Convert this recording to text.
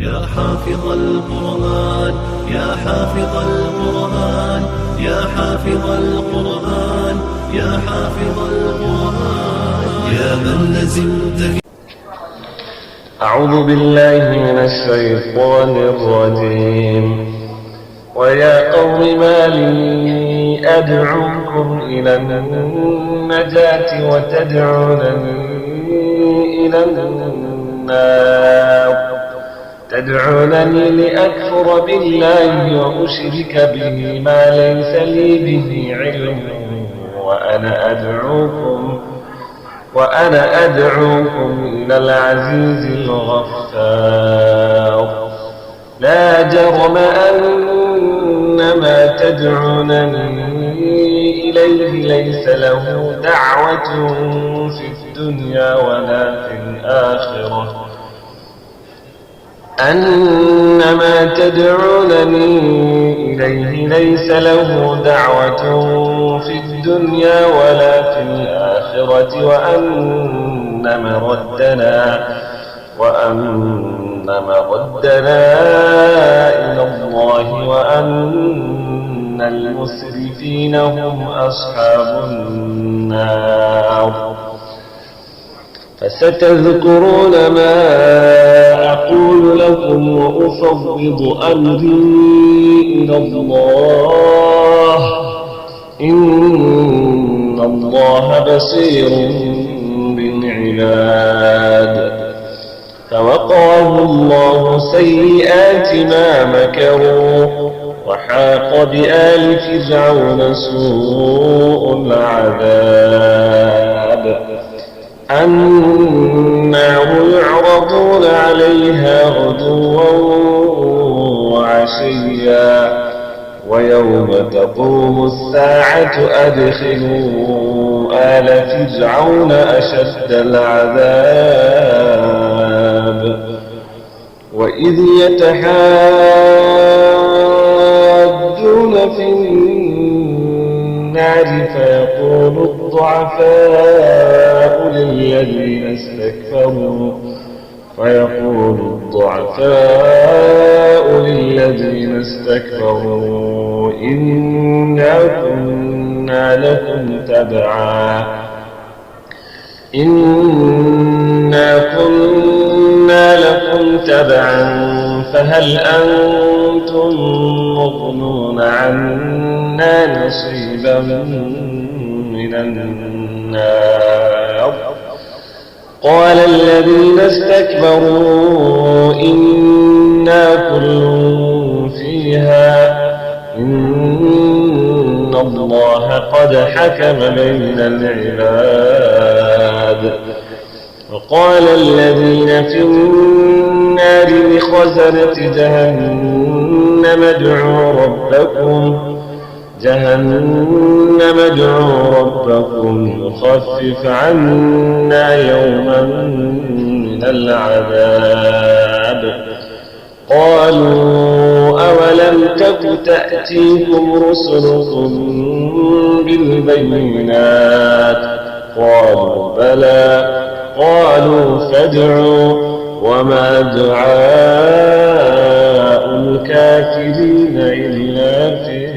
يا حافظ القرآن يا حافظ القرآن يا حافظ القرآن يا حافظ القرآن يا من لزمت. أعوذ بالله من الشيطان الرجيم. ويا قوم ما لي أدعوكم إلى النجاة وتدعونني إلى النار تدعونني لأكفر بالله وأشرك به ما ليس لي به علم وأنا أدعوكم إلى العزيز الغفار. لا جرم أن ما تدعونني إليه ليس له دعوة في الدنيا ولا في الآخرة وأن مردنا إلى الله وأن المسرفين هم أصحاب النار. فستذكرون ما أقول لكم وأفوض أمري إلى الله إن الله بصير بالعباد. فوقاه الله سيئات ما مكروا وحاق بآل فرعون سوء العذاب. النار يعرضون عليها غدوا وعشيا ويوم تقوم الساعة أدخلوا آل فرعون أشد العذاب. وإذ يتحاجون في النار فيقول الضعفاء للذين استكبروا إنا كنا لكم تبعا فهل أنتم مغنون عنا نصيبا من النار. قال الذين استكبروا إنا كل فيها إن الله قد حكم بين العباد. وقال الذين في النار لخزنة جهنم ادعوا ربكم يخفف عنا يوما من العذاب. قالوا أولم تك تأتيكم رسلكم بالبينات قالوا بلى قالوا فادعوا وما دعاء الكافرين إلا في